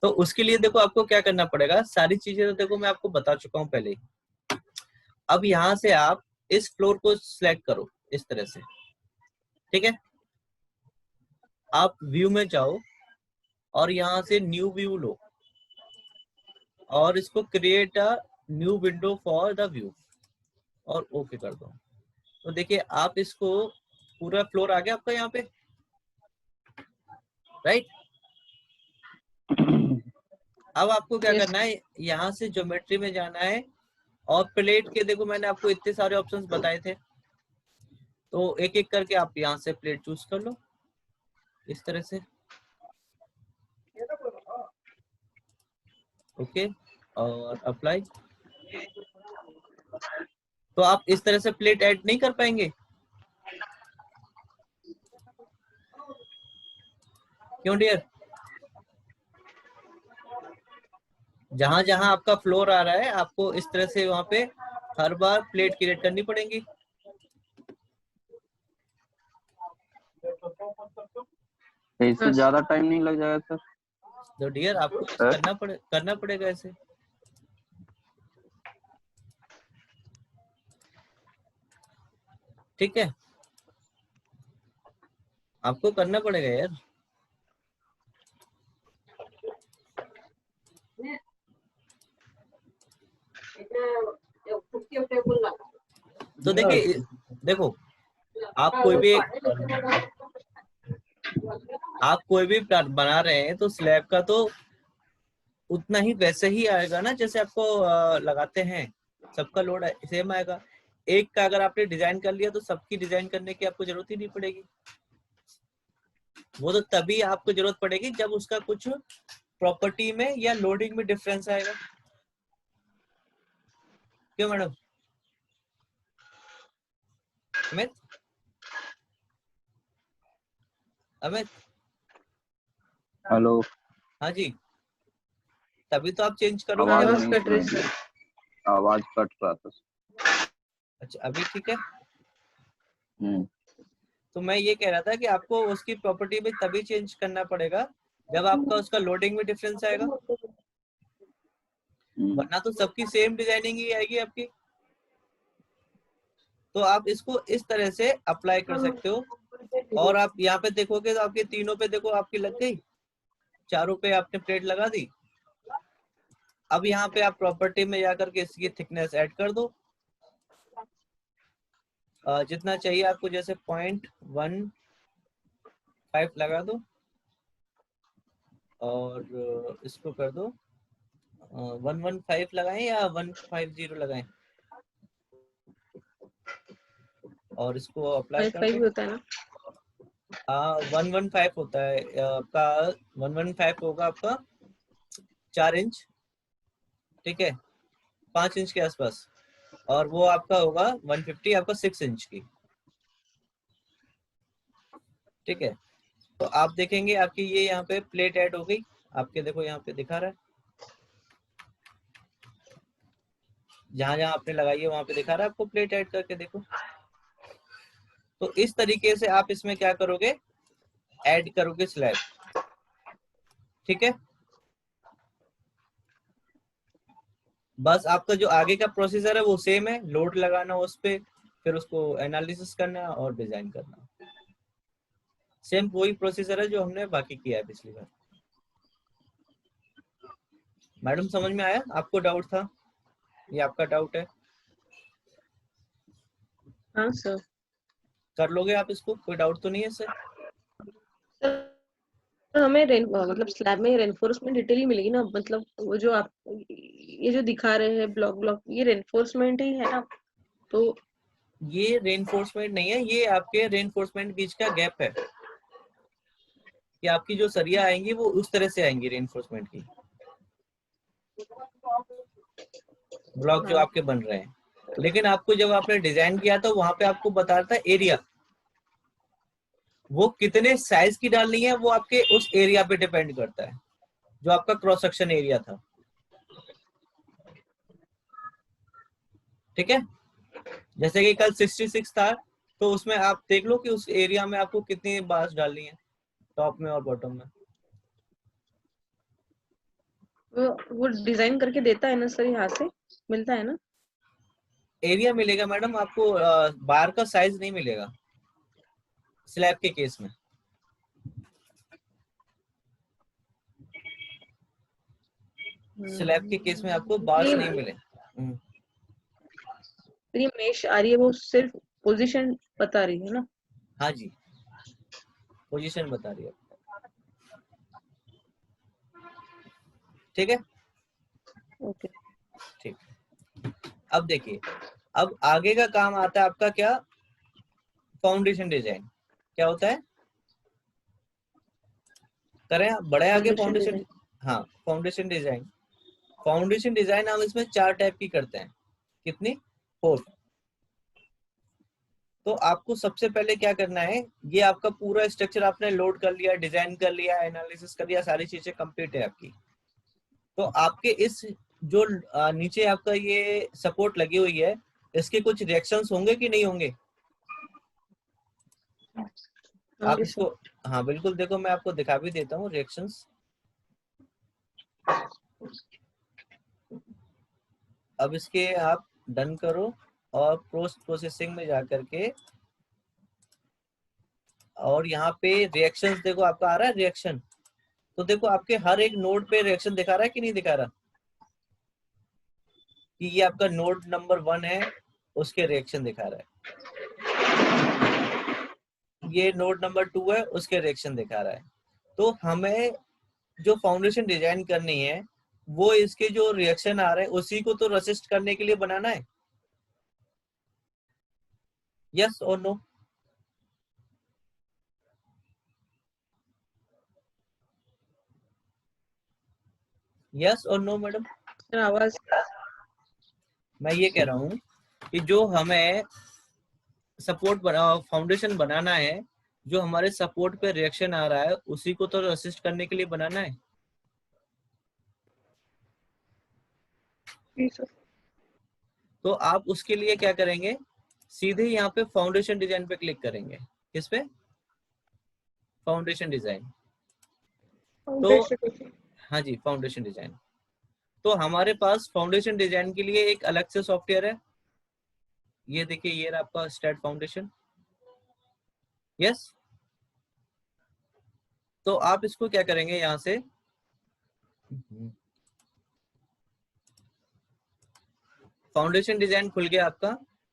तो उसके लिए देखो आपको क्या करना पड़ेगा, सारी चीजें तो देखो मैं आपको बता चुका हूँ पहले ही। अब यहाँ से आप इस फ्लोर को सिलेक्ट करो इस तरह से, ठीक है। आप व्यू में जाओ और यहाँ से न्यू व्यू लो और इसको create a new window for the view और ओके कर दो। तो देखिए आप इसको पूरा फ्लोर आ गया आपका यहाँ पे, राइट। अब आपको क्या करना है, यहाँ से ज्योमेट्री में जाना है और प्लेट के देखो मैंने आपको इतने सारे ऑप्शंस बताए थे, तो एक एक करके आप यहाँ से प्लेट चूज कर लो इस तरह से, ओके और अप्लाई। तो आप इस तरह से प्लेट ऐड नहीं कर पाएंगे, क्यों डियर? जहां जहां आपका फ्लोर आ रहा है आपको इस तरह से वहां पे हर बार प्लेट क्रिएट करनी पड़ेगी। इससे ज्यादा टाइम नहीं लग जाएगा सर? तो डियर आपको करना पड़ेगा ऐसे। ठीक है, आपको करना पड़ेगा यार। तो देखिए देखो आप कोई भी बना रहे हैं तो स्लैब का तो उतना ही वैसे ही आएगा ना जैसे आपको लगाते हैं, सबका लोड सेम आएगा। एक का अगर आपने डिजाइन कर लिया तो सबकी डिजाइन करने की आपको जरूरत ही नहीं पड़ेगी। वो तो तभी आपको जरूरत पड़ेगी जब उसका कुछ प्रॉपर्टी में या लोडिंग में डिफरेंस आएगा। क्यों मैडम? अमित अमित हेलो, हाँ जी, तभी तो आप चेंज करोगे। आवाज कट रहा था। अच्छा अभी ठीक है। हम्म, तो मैं ये कह रहा था कि आपको उसकी प्रॉपर्टी में तभी चेंज करना पड़ेगा जब आपका उसका लोडिंग में डिफरेंस आएगा, वरना तो सबकी सेम डिजाइनिंग ही आएगी आपकी। तो आप इसको इस तरह से अप्लाई कर सकते हो। और आप यहाँ पे देखोगे तो आपके तीनों पे देखो आपकी लग गई, चारों पे आपने प्लेट लगा दी। अब यहाँ पे आप प्रॉपर्टी में जाकर के इसकी थिकनेस ऐड कर दो जितना चाहिए आपको, जैसे 0.15 लगा दो और इसको कर दो 115 लगाएं या 150 लगाएं और इसको अप्लाई कर दो। होता है ना? 115 होता है आपका, 115 होगा आपका 4 इंच, ठीक है, 5 इंच के आसपास। और वो आपका होगा 150 आपका 6 इंच की, ठीक है। तो आप देखेंगे आपकी ये यहाँ पे प्लेट ऐड हो गई आपके, देखो यहाँ पे दिखा रहा है, जहां जहां आपने लगाई है वहां पे दिखा रहा है आपको प्लेट ऐड करके, देखो। तो इस तरीके से आप इसमें क्या करोगे, ऐड करोगे स्लैब, ठीक है। बस आपका जो आगे का प्रोसीजर है वो सेम है, लोड लगाना उस पे, फिर उसको एनालिसिस करना और डिजाइन करना, सेम वही प्रोसीजर है जो हमने बाकी किया है पिछली बार। मैडम समझ में आया? आपको डाउट था? ये आपका डाउट है? हाँ सर। कर लोगे आप इसको, कोई डाउट तो नहीं है सर? हमें मतलब स्लैब में रेनफोर्समेंट डिटेल ही मिलेगी ना, मतलब वो जो आप ये जो दिखा रहे हैं ब्लॉक ब्लॉक, ये रेनफोर्समेंट ही है ना? तो ये रेनफोर्समेंट नहीं है, ये आपके रेनफोर्समेंट बीच का गैप है कि आपकी जो सरिया आएंगी वो उस तरह से आएंगी रेनफोर्समेंट की, ब्लॉक जो आपके बन रहे हैं। लेकिन आपको जब आपने डिजाइन किया था वहां पे आपको बता रहा था एरिया, वो कितने साइज की डालनी है वो आपके उस एरिया पे डिपेंड करता है, जो आपका क्रॉस सेक्शन एरिया था, ठीक है। जैसे कि कल 66 था तो उसमें आप देख लो कि उस एरिया में आपको कितनी बार्स डालनी है, टॉप में और बॉटम में। वो डिजाइन करके देता है ना सर, यहाँ से मिलता है ना? एरिया मिलेगा मैडम आपको, बार का साइज नहीं मिलेगा स्लैब के केस में। स्लैब के केस में आपको बार्स नहीं मिले। ये मेश आ रही है, वो सिर्फ पोजीशन बता रही है ना? हाँ जी, पोजीशन बता रही है। ठीक है, ओके। ठीक। अब देखिए, अब आगे का काम आता है आपका क्या, फाउंडेशन डिजाइन। क्या होता है, करें आप बढ़े आगे फाउंडेशन। हाँ, फाउंडेशन डिजाइन। फाउंडेशन डिजाइन हम इसमें 4 टाइप की करते हैं। कितनी? 4। तो आपको सबसे पहले क्या करना है, ये आपका पूरा स्ट्रक्चर आपने लोड कर लिया, डिजाइन कर लिया, एनालिसिस कर लिया, सारी चीजें कंप्लीट है आपकी। तो आपके इस जो नीचे आपका ये सपोर्ट लगी हुई है, इसके कुछ रिएक्शंस होंगे कि नहीं होंगे? आप इसको, हाँ बिल्कुल, देखो मैं आपको दिखा भी देता हूँ रिएक्शंस। अब इसके आप डन करो और पोस्ट प्रोसेसिंग में जाकर के, और यहाँ पे रिएक्शंस देखो आपका आ रहा है रिएक्शन। तो देखो आपके हर एक नोड पे रिएक्शन दिखा रहा है कि नहीं दिखा रहा, कि ये आपका नोड नंबर 1 है, उसके रिएक्शन दिखा रहा है। ये नोड नंबर 2 है, उसके रिएक्शन दिखा रहा है। तो हमें जो फाउंडेशन डिजाइन करनी है, वो इसके जो रिएक्शन आ रहे हैं उसी को तो रेसिस्ट करने के लिए बनाना है। यस और नो? यस और नो मैडम? आवाज, मैं ये कह रहा हूँ कि जो हमें सपोर्ट फाउंडेशन बनाना है, जो हमारे सपोर्ट पे रिएक्शन आ रहा है उसी को तो रेसिस्ट करने के लिए बनाना है। तो आप उसके लिए क्या करेंगे, सीधे यहाँ पे फाउंडेशन डिजाइन पे क्लिक करेंगे। किस पे? Foundation design. तो हाँ जी, फाउंडेशन डिजाइन। तो हमारे पास फाउंडेशन डिजाइन के लिए एक अलग से सॉफ्टवेयर है। ये देखिए, ये रहा आपका स्टैट फाउंडेशन। यस। तो आप इसको क्या करेंगे, यहाँ से फाउंडेशन डिजाइन खुल गया आपका।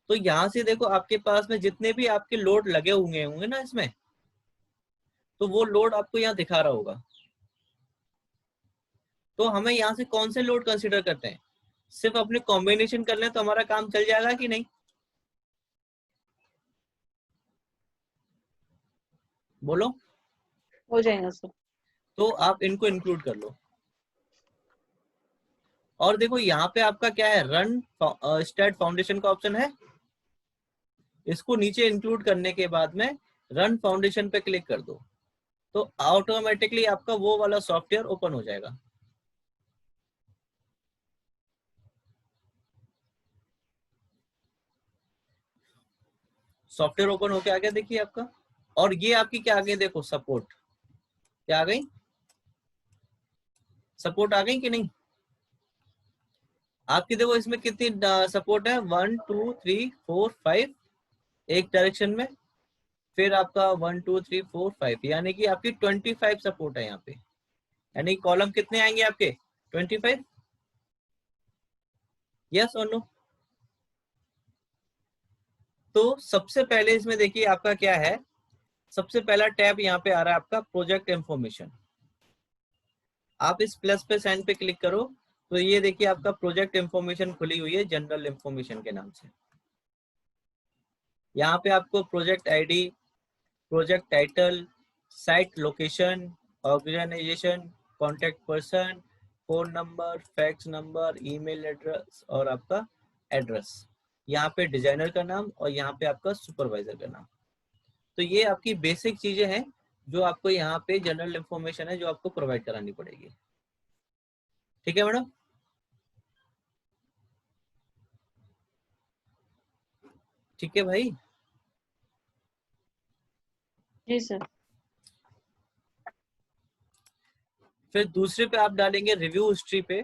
तो यहाँ से देखो आपके पास में जितने भी आपके लोड लगे होंगे ना इसमें, तो वो लोड आपको यहाँ दिखा रहा होगा। तो हमें यहाँ से कौन से लोड कंसीडर करते हैं, सिर्फ अपने कॉम्बिनेशन कर लें तो हमारा काम चल जाएगा कि नहीं? बोलो। हो जाएगा सर। तो आप इनको इंक्लूड कर लो। और देखो यहाँ पे आपका क्या है, रन स्टार्ट फाउंडेशन का ऑप्शन है। इसको नीचे इंक्लूड करने के बाद में रन फाउंडेशन पे क्लिक कर दो, तो ऑटोमेटिकली आपका वो वाला सॉफ्टवेयर ओपन हो जाएगा। सॉफ्टवेयर ओपन होके आ गया, देखिए आपका। और ये आपकी क्या आ गई, देखो सपोर्ट क्या आ गई, सपोर्ट आ गई कि नहीं? आपकी देखो इसमें कितनी सपोर्ट है, 1 2 3 4 5 एक डायरेक्शन में, फिर आपका 1 2 3 4 5, यानी कि आपकी 25 सपोर्ट है यहाँ पे। यानी कॉलम कितने आएंगे आपके, 25। यस और नो? तो सबसे पहले इसमें देखिए आपका क्या है, सबसे पहला टैब यहाँ पे आ रहा है आपका प्रोजेक्ट इंफॉर्मेशन। आप इस प्लस पे साइन पे क्लिक करो, तो ये देखिए आपका प्रोजेक्ट इंफॉर्मेशन खुली हुई है जनरल इंफॉर्मेशन के नाम से। यहाँ पे आपको project ID, project title, site location, organisation, contact person, phone number, fax number, email address और आपका एड्रेस, यहाँ पे डिजाइनर का नाम और यहाँ पे आपका सुपरवाइजर का नाम। तो ये आपकी बेसिक चीजें हैं जो आपको यहाँ पे जनरल इंफॉर्मेशन है जो आपको प्रोवाइड करानी पड़ेगी। ठीक है मैडम? ठीक है भाई। जी सर। फिर दूसरे पे आप डालेंगे रिव्यू हिस्ट्री पे,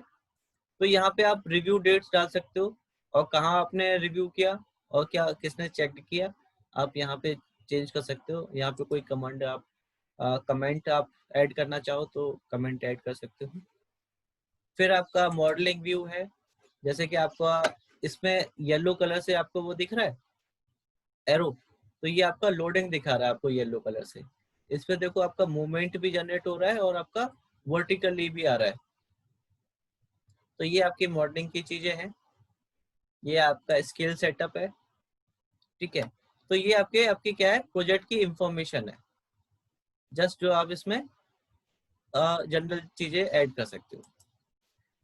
तो यहाँ पे आप रिव्यू डेट्स डाल सकते हो और कहाँ आपने रिव्यू किया और क्या किसने चेक किया, आप यहाँ पे चेंज कर सकते हो। यहाँ पे कोई कमांड आप कमेंट आप ऐड करना चाहो तो कमेंट ऐड कर सकते हो। फिर आपका मॉडलिंग व्यू है, जैसे कि आपका इसमें येलो कलर से आपको वो दिख रहा है एरो, तो ये आपका लोडिंग दिखा रहा है आपको येलो कलर से। इसमें देखो आपका मूवमेंट भी जनरेट हो रहा है और आपका वर्टिकली भी आ रहा है। तो ये आपकी मॉडलिंग की चीजें हैं, ये आपका स्किल सेटअप है, ठीक है। तो ये आपकी क्या है, प्रोजेक्ट की इंफॉर्मेशन है, जस्ट जो आप इसमें जनरल चीजें ऐड कर सकते हो।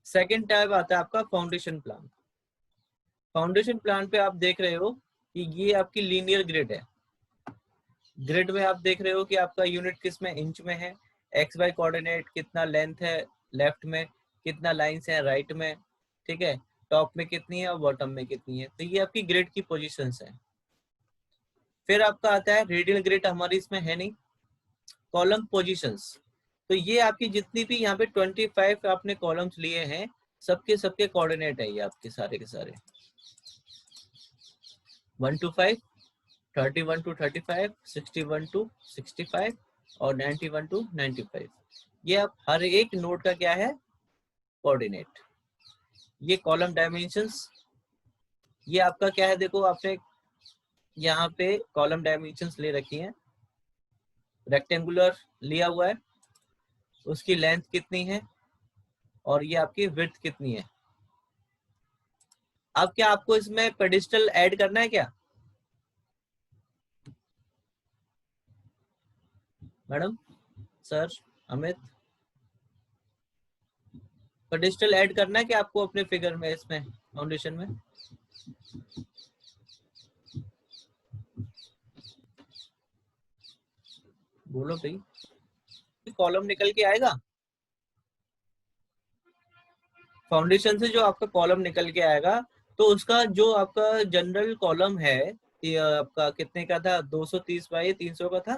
सेकंड टाइप आता है आपका फाउंडेशन प्लान। फाउंडेशन प्लान पे आप देख रहे हो कि ये आपकी लीनियर ग्रिड है। ग्रिड में आप देख रहे हो कि आपका यूनिट किस में, इंच में है, एक्स वाई कोऑर्डिनेट कितना लेंथ है लेफ्ट में, कितना लाइंस है राइट में, ठीक है, टॉप में कितनी है और बॉटम में कितनी है। तो ये आपकी ग्रिड की पोजीशंस है। फिर आपका आता है रेडियल ग्रिड, हमारी इसमें है नहीं, कॉलम पोजीशंस। तो ये आपकी जितनी भी यहाँ पे 25 आपने कॉलम्स लिए हैं, सबके सबके कोऑर्डिनेट है ये आपके सारे के सारे, 1 to 5, 31 to 35, 61 to 65 और 91 to 95। ये आप हर एक नोड का क्या है, कोऑर्डिनेट। ये कॉलम डायमेंशंस, ये आपका क्या है, देखो आपने यहाँ पे कॉलम डायमेंशंस ले रखी हैं, रेक्टेंगुलर लिया हुआ है, उसकी लेंथ कितनी है और ये आपकी विड्थ कितनी है। अब क्या आपको इसमें पेडिस्टल ऐड करना है क्या madam, sir, Amit, pedestal add करना है क्या आपको अपने फिगर में, इसमें फाउंडेशन में? बोलो भाई, कॉलम निकल के आएगा फाउंडेशन से, जो आपका कॉलम निकल के आएगा, तो उसका जो आपका जनरल कॉलम है, ये आपका कितने का था, 230 बाई 300 का था,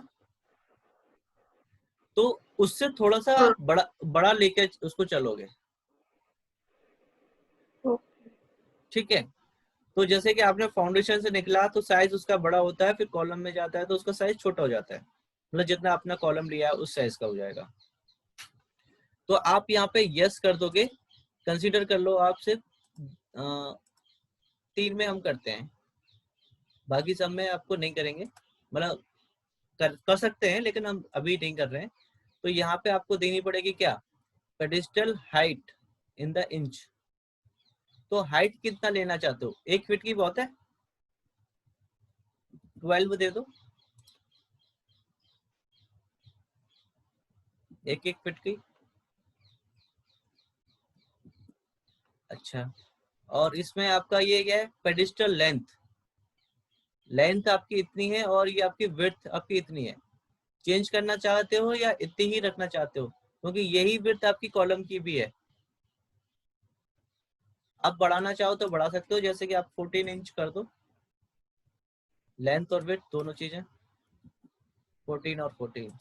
तो उससे थोड़ा सा हाँ। बड़ा बड़ा लेके उसको चलोगे, ठीक है। तो जैसे कि आपने फाउंडेशन से निकला तो साइज उसका बड़ा होता है, फिर कॉलम में जाता है तो उसका साइज छोटा हो जाता है, मतलब जितना आपने कॉलम लिया है उस साइज का हो जाएगा। तो आप यहाँ पे यस कर दोगे, कंसीडर कर लो आप सिर्फ 3 में हम करते हैं, बाकी सब में आपको नहीं करेंगे, मतलब कर सकते हैं लेकिन हम अभी नहीं कर रहे हैं। तो यहाँ पे आपको देनी पड़ेगी क्या, pedestal height in the inch. तो हाइट कितना लेना चाहते हो, 1 फीट की बहुत है, 12 दे दो, 1 फीट की। अच्छा, और इसमें आपका ये क्या है, पेडिस्टल लेंथ, लेंथ आपकी इतनी है और ये आपकी विड्थ आपकी इतनी है। चेंज करना चाहते हो या इतनी ही रखना चाहते हो, क्योंकि यही विड्थ आपकी कॉलम की भी है। आप बढ़ाना चाहो तो बढ़ा सकते हो, जैसे कि आप 14 इंच कर दो, लेंथ और विड्थ दोनों चीजें, 14 और 14।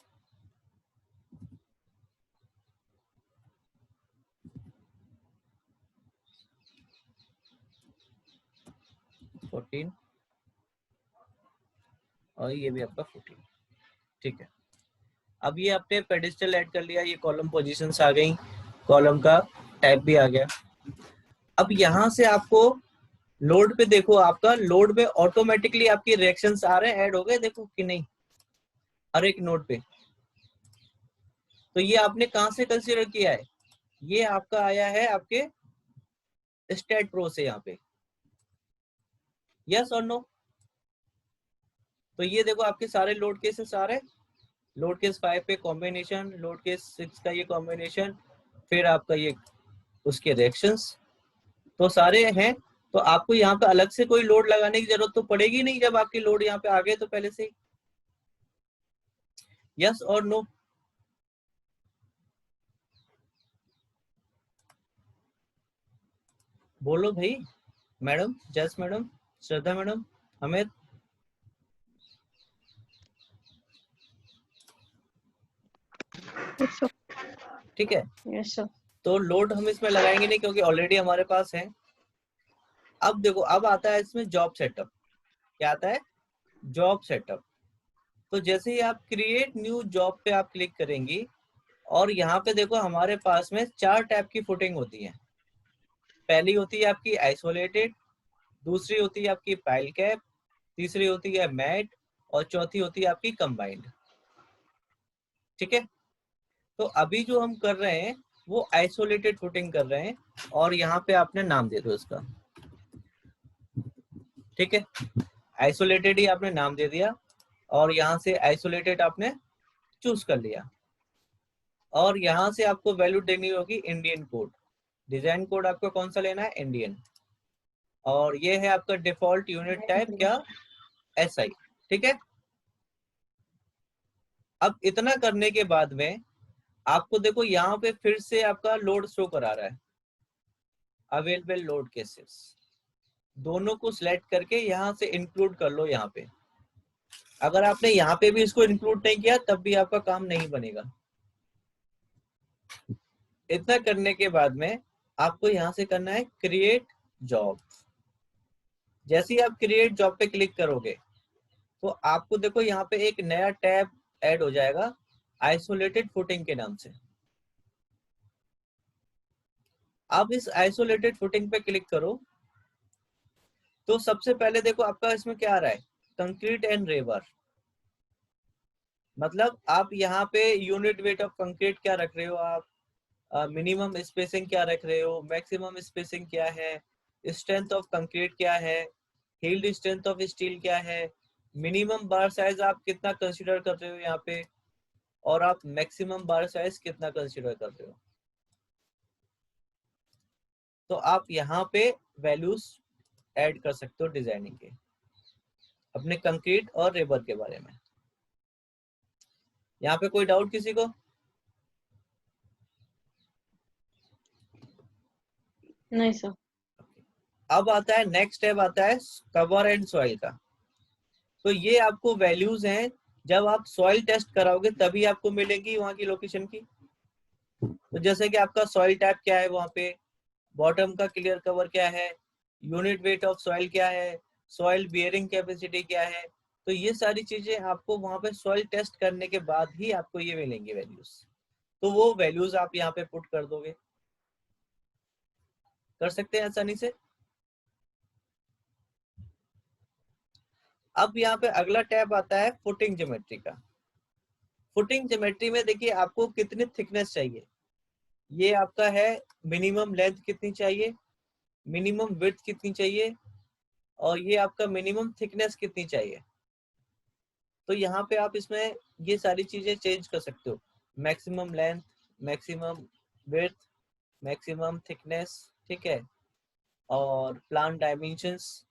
और ये भी आपका 14, ठीक है। अब ये आपने पेडिस्टल ऐड कर लिया, ये कॉलम पोजीशंस आ गई, कॉलम का टाइप भी आ गया। अब यहाँ से आपको लोड पे देखो, आपका लोड पे ऑटोमेटिकली आपकी रिएक्शंस आ रहे हैं, ऐड हो गए, देखो कि नहीं, हर एक नोड पे। तो ये आपने कहाँ से कंसीडर किया है, ये आपका आया है आपके स्टेट प्रो से यहाँ पे, यस और नो। तो ये देखो आपके सारे लोड केसेस आ रहे हैं, लोड केस 5 पे कॉम्बिनेशन, लोड केस 6 का ये कॉम्बिनेशन, फिर आपका ये उसके रिएक्शंस, तो सारे हैं। तो आपको यहाँ पे अलग से कोई लोड लगाने की जरूरत तो पड़ेगी नहीं, जब आपके लोड यहाँ पे आ गए तो पहले से ही, यस और नो। बोलो भाई, मैडम, जस मैडम, श्रद्धा मैडम, अमित। अच्छा। ठीक है। Yes sir. तो लोड हम इसमें लगाएंगे नहीं क्योंकि ऑलरेडी हमारे पास है। अब देखो, अब आता है इसमें जॉब सेटअप। क्या आता है? Job setup. तो जैसे ही आप क्रिएट न्यू जॉब पे आप क्लिक करेंगी और यहाँ पे देखो हमारे पास में 4 टाइप की फुटिंग होती है। पहली होती है आपकी आइसोलेटेड, दूसरी होती है आपकी पाइल कैप, तीसरी होती है मैट और चौथी होती है आपकी कंबाइंड। ठीक है। तो अभी जो हम कर रहे हैं वो आइसोलेटेड फुटिंग कर रहे हैं और यहाँ पे आपने नाम दे दो इसका। ठीक है, आइसोलेटेड ही आपने नाम दे दिया और यहाँ से आइसोलेटेड आपने चूज कर लिया और यहाँ से आपको वैल्यू देनी होगी इंडियन कोड। डिजाइन कोड आपको कौन सा लेना है? इंडियन। और ये है आपका डिफॉल्ट यूनिट टाइप क्या? SI। ठीक है। अब इतना करने के बाद में आपको देखो यहाँ पे फिर से आपका लोड शो करा रहा है, अवेलेबल लोड केसेस। दोनों को सिलेक्ट करके यहाँ से इंक्लूड कर लो यहाँ पे। अगर आपने यहाँ पे भी इसको इंक्लूड नहीं किया तब भी आपका काम नहीं बनेगा। इतना करने के बाद में आपको यहाँ से करना है क्रिएट जॉब। जैसे ही आप क्रिएट जॉब पे क्लिक करोगे तो आपको देखो यहाँ पे एक नया टैब ऐड हो जाएगा आइसोलेटेड फुटिंग के नाम से। आप इस आइसोलेटेड फुटिंग पे क्लिक करो तो सबसे पहले देखो आपका इसमें क्या आ रहा है? Concrete and rebar. मतलब आप यहाँ पे यूनिट वेट ऑफ कंक्रीट क्या रख रहे हो, आप मिनिमम स्पेसिंग क्या रख रहे हो, मैक्सिमम स्पेसिंग क्या है, स्ट्रेंथ ऑफ कंक्रीट क्या है, हील्ड स्ट्रेंथ ऑफ स्टील क्या है, मिनिमम बार साइज आप कितना कंसीडर कर रहे हो यहाँ पे, और आप मैक्सिमम बार साइज कितना कंसीडर कर रहे हो। तो आप यहाँ पे वैल्यूज ऐड कर सकते हो डिजाइनिंग के अपने कंक्रीट और रेबर के बारे में। यहाँ पे कोई डाउट किसी को? नहीं सर। अब आता है नेक्स्ट स्टेप, आता है कवर एंड सॉइल का। तो ये आपको वैल्यूज हैं, जब आप सॉइल टेस्ट कराओगे तभी आपको मिलेगी वहां की लोकेशन की। तो जैसे कि आपका सॉइल टाइप क्या है, वहां पे बॉटम का क्लियर कवर क्या है, यूनिट वेट ऑफ सॉइल क्या है, सॉइल बियरिंग कैपेसिटी क्या है। तो ये सारी चीजें आपको वहां पे सॉइल टेस्ट करने के बाद ही आपको ये मिलेंगे वैल्यूज। तो वो वैल्यूज आप यहाँ पे पुट कर दोगे, कर सकते हैं आसानी से। अब यहाँ पे अगला टैब आता है फुटिंग ज्योमेट्री का। फुटिंग ज्योमेट्री में देखिए आपको कितनी थिकनेस चाहिए। ये आपका है मिनिमम लेंथ कितनी चाहिए, मिनिमम विड्थ कितनी चाहिए, और ये आपका मिनिमम थिकनेस कितनी चाहिए। तो यहाँ पे आप इसमें ये सारी चीजें चेंज कर सकते हो। Maximum length, maximum width, maximum thickness, ठीक है, और प्लान डायमेंशंस,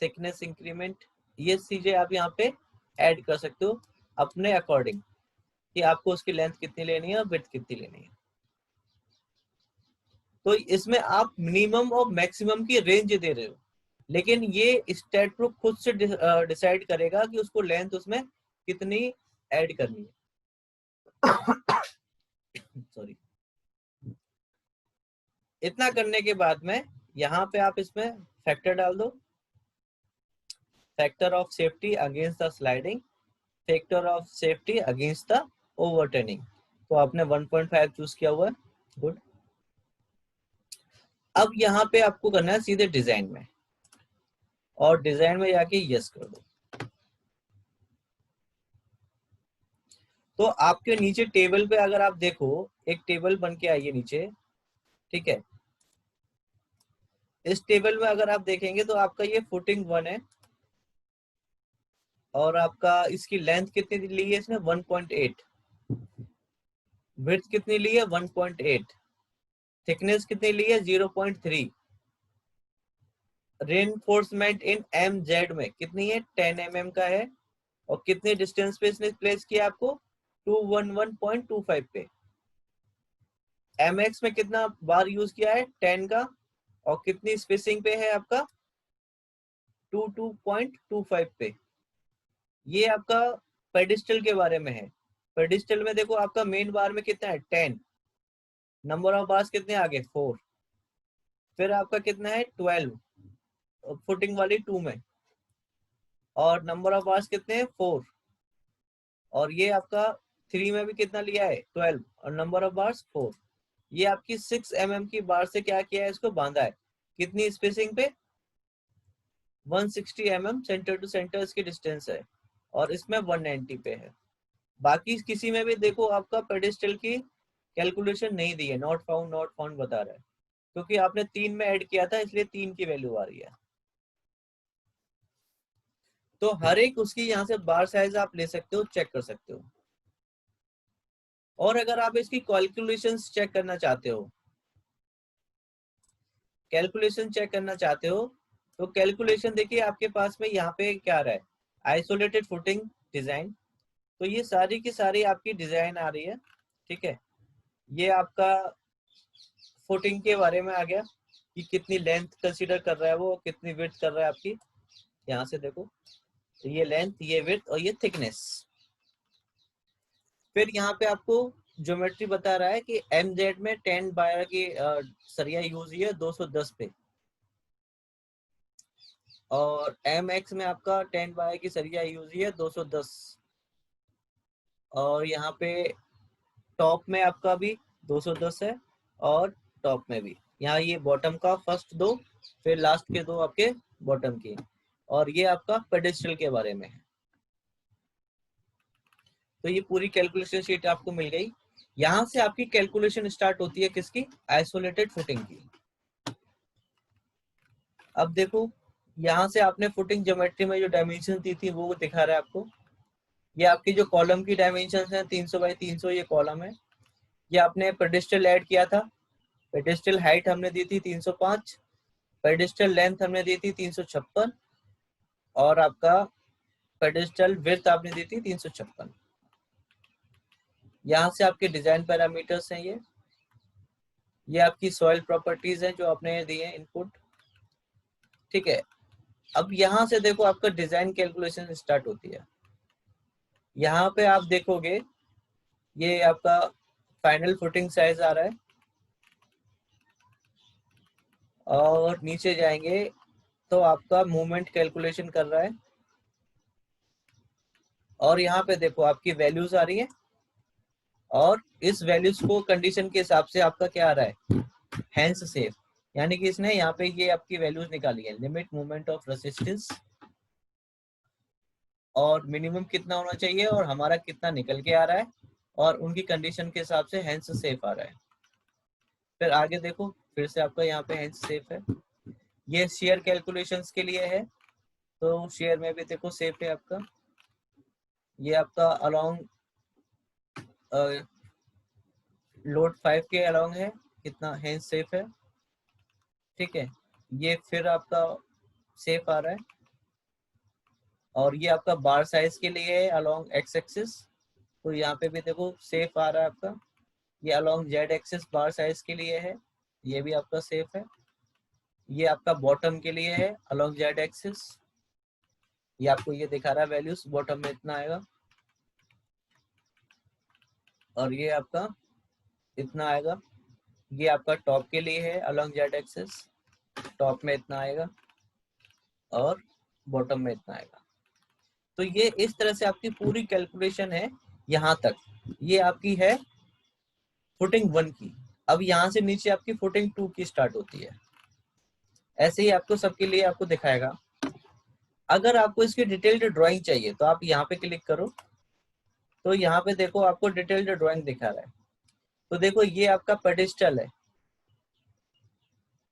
थिकनेस इंक्रीमेंट, ये चीजें आप यहाँ पे ऐड कर सकते हो अपने अकॉर्डिंग कि आपको उसकी लेंथ कितनी लेनी है और विड्थ कितनी लेनी है। तो इसमें आप मिनिमम और मैक्सिमम की रेंज दे रहे हो, लेकिन ये स्टैटब्रुक खुद से डिसाइड करेगा कि उसको लेंथ उसमें कितनी ऐड करनी है। सॉरी। इतना करने के बाद में यहाँ पे आप इसमें फैक्टर डाल दो, factor of safety against the sliding, factor of safety against the overturning. तो आपने 1.5 चूज किया हुआ है, गुड। अब यहाँ पे आपको करना है सीधे डिजाइन में, और डिजाइन में जाके यस कर दो। तो आपके नीचे टेबल पे अगर आप देखो, एक टेबल बन के आई है नीचे, ठीक है। इस टेबल में अगर आप देखेंगे तो आपका ये फुटिंग 1 है और आपका इसकी लेंथ कितनी ली है इसने 1.8, विड्थ कितनी ली है 1.8, थिकनेस कितनी ली है 0.3, रेनफोर्समेंट इन MZ में कितनी है 10 mm का है, और कितने डिस्टेंस पे इसने प्लेस किया आपको 211.25 पे। MX में कितना बार यूज किया है 10 का, और कितनी स्पेसिंग पे है आपका 22.25 पे। ये आपका पेडिस्टल के बारे में है। पेडिस्टल में देखो आपका मेन बार में कितना है 10, नंबर ऑफ बार्स कितने आ गए 4, फिर आपका कितना है 12 फुटिंग वाली 2 में, और नंबर ऑफ बार्स कितने हैं 4, और ये आपका 3 में भी कितना लिया है 12 और नंबर ऑफ बार्स 4। ये आपकी 6 mm की बार से क्या किया है, इसको बांधा है कितनी स्पेसिंग पे 160 mm सेंटर टू सेंटर इसकी डिस्टेंस है, और इसमें 190 पे है। बाकी किसी में भी देखो आपका पेडेस्टल की कैलकुलेशन नहीं दी है, नॉट फाउंड बता रहा है, क्योंकि आपने 3 में ऐड किया था इसलिए 3 की वैल्यू आ रही है। तो हर एक उसकी यहाँ से बार साइज आप ले सकते हो, चेक कर सकते हो। और अगर आप इसकी कैलकुलेशंस चेक करना चाहते हो, तो कैलकुलेशन देखिए आपके पास में यहाँ पे क्या आ रहा है, आइसोलेटेड फुटिंग डिजाइन। तो ये सारी की सारी आपकी डिजाइन आ रही है, ठीक है। ये आपका फुटिंग के बारे में आ गया कि कितनी लेंथ कंसीडर कर रहा है वो, कितनी विड्थ कर रहा है आपकी, यहाँ से देखो तो ये लेंथ, ये विड्थ और ये थिकनेस। फिर यहाँ पे आपको ज्योमेट्री बता रहा है कि MZ में 10 बाय की सरिया यूज हुई है 210 पे, और MX में आपका 10 बाय की सरिया यूज हुई है 210, और यहाँ पे टॉप में आपका भी 210 है, और टॉप में भी यहाँ ये बॉटम का फर्स्ट दो, फिर लास्ट के दो आपके बॉटम की, और ये आपका पेडेस्टल के बारे में है। तो ये पूरी कैलकुलेशन शीट आपको मिल गई। यहाँ से आपकी कैलकुलेशन स्टार्ट होती है किसकी, आइसोलेटेड फुटिंग की। अब देखो यहाँ से आपने फुटिंग ज्योमेट्री में जो डायमेंशन दी थी वो दिखा रहा है आपको। ये आपकी जो कॉलम की डायमेंशन है 300 बाई 300 ये कॉलम है। ये आपने पेडेस्टल ऐड किया था, पेडेस्टल हाइट हमने दी थी 305, पेडेस्टल लेंथ हमने दी थी 356, और आपका पेडेस्टल विड्थ आपने दी थी 356। यहाँ से आपके डिजाइन पैरामीटर्स हैं ये आपकी सॉइल प्रॉपर्टीज हैं जो आपने दी है इनपुट, ठीक है। अब यहाँ से देखो आपका डिजाइन कैलकुलेशन स्टार्ट होती है। यहाँ पे आप देखोगे ये आपका फाइनल फुटिंग साइज आ रहा है, और नीचे जाएंगे तो आपका मूवमेंट कैलकुलेशन कर रहा है, और यहाँ पे देखो आपकी वैल्यूज आ रही है, और इस वैल्यूज को कंडीशन के हिसाब से आपका क्या आ रहा है, हैंस सेफ, यानी कि इसने यहाँ पे ये आपकी वैल्यूज निकाली है, लिमिट मूवमेंट ऑफ रेसिस्टेंस, और मिनिमम कितना होना चाहिए और हमारा कितना निकल के आ रहा है, और उनकी कंडीशन के हिसाब से हैंस सेफ आ रहा है। फिर आगे देखो फिर से आपका यहाँ पे हैंस सेफ है। ये शेयर कैलकुलेशंस के लिए है, तो शेयर में भी देखो सेफ है आपका। ये आपका अलोंग लोड 5 के अलोंग है, कितना हैंस सेफ है, ठीक है। ये फिर आपका सेफ आ रहा है, और ये आपका बार साइज के लिए है अलोंग एक्स एक्सिस, तो यहाँ पे भी देखो सेफ आ रहा है आपका। ये अलोंग जेड एक्सिस बार साइज के लिए है, ये भी आपका सेफ है। ये आपका बॉटम के लिए है अलोंग जेड एक्सिस, ये आपको ये दिखा रहा है वैल्यूज, बॉटम में इतना आएगा, और ये आपका इतना आएगा। ये आपका टॉप के लिए है अलोंग जेड एक्सिस, टॉप में इतना आएगा, और बॉटम में इतना आएगा। तो ये इस तरह से आपकी पूरी कैलकुलेशन है यहाँ तक। ये आपकी है फुटिंग 1 की। अब यहाँ से नीचे आपकी फुटिंग 2 की स्टार्ट होती है। ऐसे ही आपको सबके लिए आपको दिखाएगा। अगर आपको इसकी डिटेल्ड ड्राइंग चाहिए तो आप यहाँ पे क्लिक करो, तो यहाँ पे देखो आपको डिटेल्ड ड्राइंग दिखा रहा है। तो देखो ये आपका पेडेस्टल है,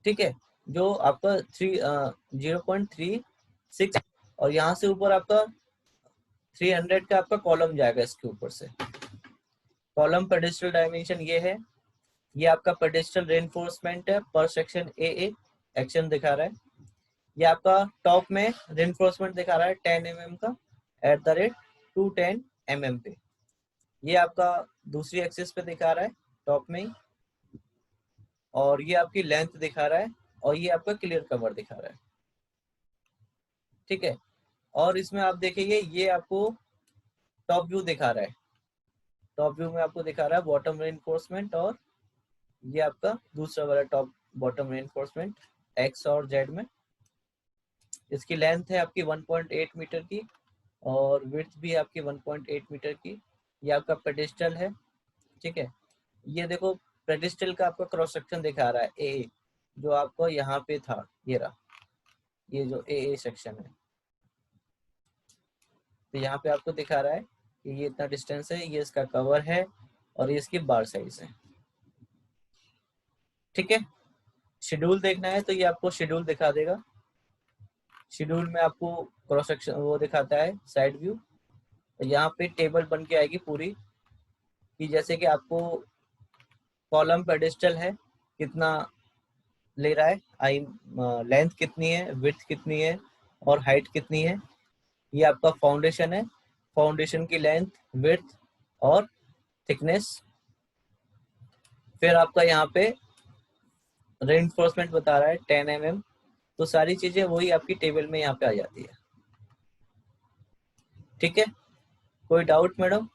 ठीक है, जो आपका 0.36, और यहाँ से ऊपर आपका 300 का आपका कॉलम जाएगा इसके ऊपर से। कॉलम पेडेस्टल डायमेंशन ये है। ये आपका पेडेस्टल रेनफोर्समेंट है पर सेक्शन ए एक्शन दिखा रहा है। ये आपका टॉप में रेनफोर्समेंट दिखा रहा है 10 mm का @ 210 mm पे। ये आपका दूसरी एक्सिस पे दिखा रहा है टॉप में ही, और ये आपकी लेंथ दिखा रहा है, और ये आपका क्लियर कवर दिखा रहा है, ठीक है। और इसमें आप देखेंगे ये आपको टॉप व्यू दिखा रहा है। टॉप व्यू में आपको दिखा रहा है बॉटम रेनफोर्समेंट और ये आपका दूसरा वाला टॉप बॉटम रेनफोर्समेंट एक्स और जेड में। इसकी लेंथ है आपकी 1.8 मीटर की और विड्थ भी आपकी 1.8 मीटर की। ये आपका पेडिस्टल है, ठीक है। ये देखो पेडिस्टल का आपका क्रॉस सेक्शन दिखा रहा है ए, जो आपको यहाँ पे था, ये रहा, ये जो ए सेक्शन है, तो यहाँ पे आपको दिखा रहा है कि ये इतना डिस्टेंस है, ये इसका कवर है और ये इसकी बार साइज है, ठीक है। शेड्यूल देखना है तो ये आपको शेड्यूल दिखा देगा। शेड्यूल में आपको क्रॉस सेक्शन वो दिखाता है साइड व्यू। यहाँ पे टेबल बन के आएगी पूरी कि जैसे कि आपको कॉलम पेडिस्टल है कितना ले रहा है, आई लेंथ कितनी है, विड्थ कितनी है और हाइट कितनी है। ये आपका फाउंडेशन है, फाउंडेशन की लेंथ, विड्थ और थिकनेस। फिर आपका यहाँ पे रेनफोर्समेंट बता रहा है 10 mm। तो सारी चीजें वही आपकी टेबल में यहाँ पे आ जाती है, ठीक है। कोई डाउट मैडम?